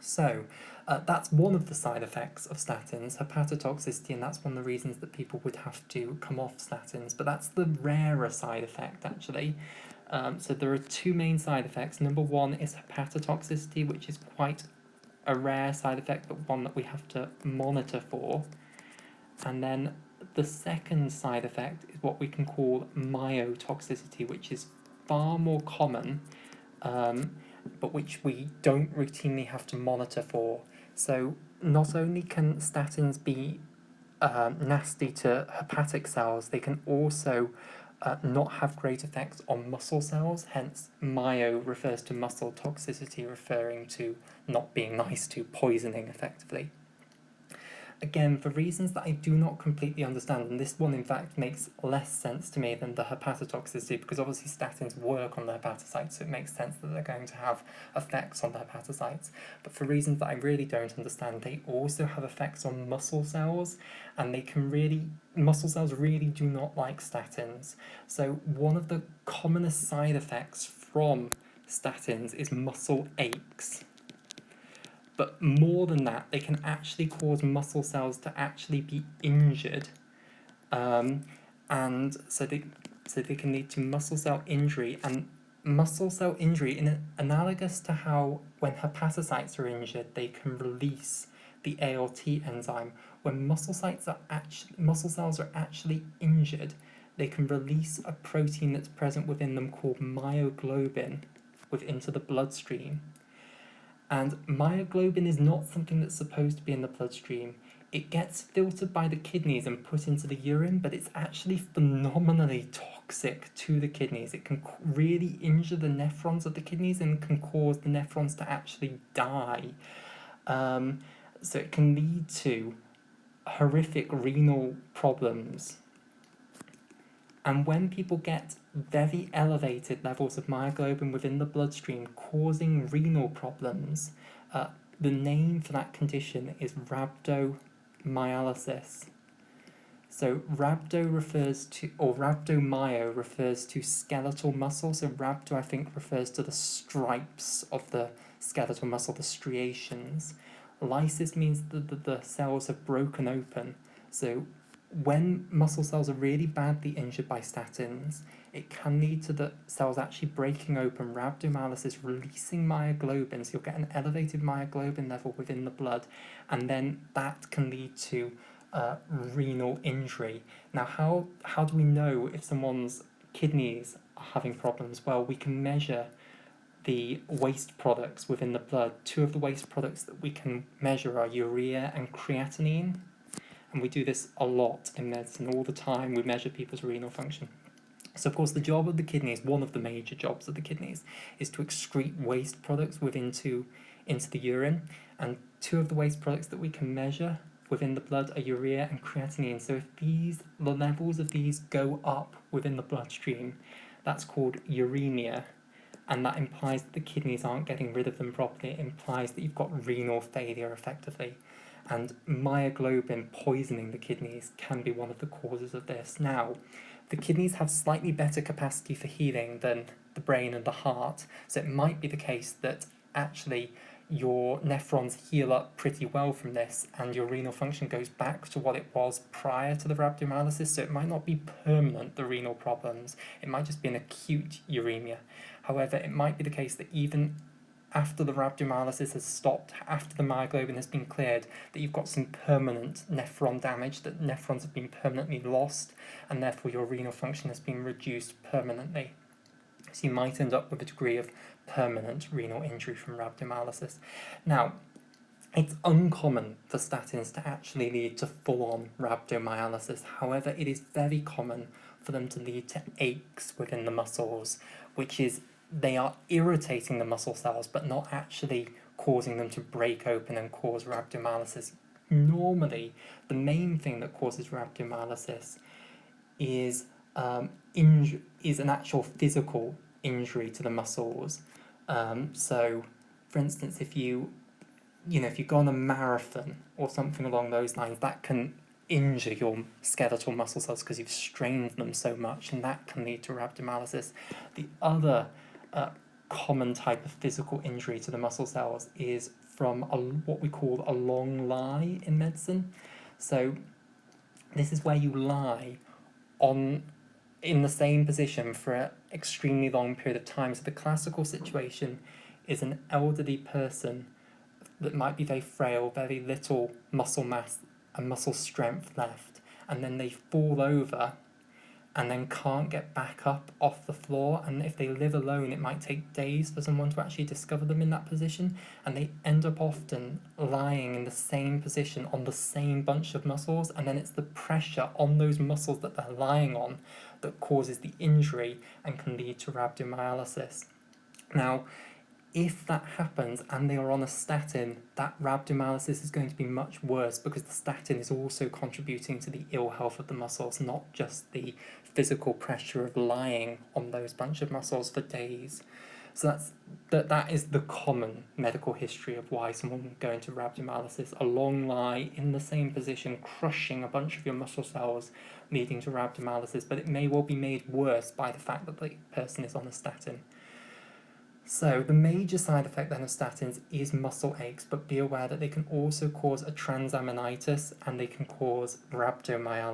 So that's one of the side effects of statins, hepatotoxicity, and that's one of the reasons that people would have to come off statins. But that's the rarer side effect, actually. So there are two main side effects. Number one is hepatotoxicity, which is quite a rare side effect, but one that we have to monitor for. And then the second side effect is what we can call myotoxicity, which is far more common, but which we don't routinely have to monitor for. So not only can statins be nasty to hepatic cells, they can also not have great effects on muscle cells, hence myo refers to muscle toxicity, referring to not being nice to poisoning effectively. Again, for reasons that I do not completely understand, and this one in fact makes less sense to me than the hepatotoxicity, because obviously statins work on the hepatocytes, so it makes sense that they're going to have effects on the hepatocytes. But for reasons that I really don't understand, they also have effects on muscle cells, and muscle cells really do not like statins. So one of the commonest side effects from statins is muscle aches. But more than that, they can actually cause muscle cells to actually be injured, and so they can lead to muscle cell injury. And muscle cell injury, analogous to how when hepatocytes are injured, they can release the ALT enzyme. When muscle cells are actually injured, they can release a protein that's present within them called myoglobin into the bloodstream. And myoglobin is not something that's supposed to be in the bloodstream. It gets filtered by the kidneys and put into the urine, but it's actually phenomenally toxic to the kidneys. It can really injure the nephrons of the kidneys and can cause the nephrons to actually die. So it can lead to horrific renal problems. And when people get very elevated levels of myoglobin within the bloodstream causing renal problems, the name for that condition is rhabdomyolysis. So rhabdomyo refers to skeletal muscle. So rhabdo, I think, refers to the stripes of the skeletal muscle, the striations. Lysis means that the cells have broken open. So when muscle cells are really badly injured by statins, it can lead to the cells actually breaking open, rhabdomyolysis, releasing myoglobin, so you'll get an elevated myoglobin level within the blood, and then that can lead to renal injury. Now, how do we know if someone's kidneys are having problems? Well, we can measure the waste products within the blood. Two of the waste products that we can measure are urea and creatinine. And we do this a lot in medicine all the time. We measure people's renal function. So, of course, the job of the kidneys, one of the major jobs of the kidneys, is to excrete waste products into the urine. And two of the waste products that we can measure within the blood are urea and creatinine. So if the levels of these go up within the bloodstream, that's called uremia. And that implies that the kidneys aren't getting rid of them properly. It implies that you've got renal failure effectively. And myoglobin poisoning the kidneys can be one of the causes of this. Now, the kidneys have slightly better capacity for healing than the brain and the heart, so it might be the case that actually your nephrons heal up pretty well from this and your renal function goes back to what it was prior to the rhabdomyolysis, so it might not be permanent, the renal problems. It might just be an acute uremia. However, it might be the case that even after the rhabdomyolysis has stopped, after the myoglobin has been cleared, that you've got some permanent nephron damage, that nephrons have been permanently lost, and therefore your renal function has been reduced permanently. So you might end up with a degree of permanent renal injury from rhabdomyolysis. Now, it's uncommon for statins to actually lead to full-on rhabdomyolysis. However, it is very common for them to lead to aches within the muscles, which is they are irritating the muscle cells but not actually causing them to break open and cause rhabdomyolysis. Normally, the main thing that causes rhabdomyolysis is an actual physical injury to the muscles. So, for instance, if you go on a marathon or something along those lines, that can injure your skeletal muscle cells because you've strained them so much, and that can lead to rhabdomyolysis. The other common type of physical injury to the muscle cells is from what we call a long lie in medicine. So this is where you lie in the same position for an extremely long period of time. So the classical situation is an elderly person that might be very frail, very little muscle mass and muscle strength left, and then they fall over and then can't get back up off the floor. And if they live alone, it might take days for someone to actually discover them in that position, and they end up often lying in the same position on the same bunch of muscles, and then it's the pressure on those muscles that they're lying on that causes the injury and can lead to rhabdomyolysis. Now, if that happens and they are on a statin, that rhabdomyolysis is going to be much worse, because the statin is also contributing to the ill health of the muscles, not just the physical pressure of lying on those bunch of muscles for days. So that is the common medical history of why someone will go into rhabdomyolysis: a long lie in the same position, crushing a bunch of your muscle cells, leading to rhabdomyolysis. But it may well be made worse by the fact that the person is on a statin. So the major side effect then of statins is muscle aches, but be aware that they can also cause a transaminitis and they can cause rhabdomyolysis.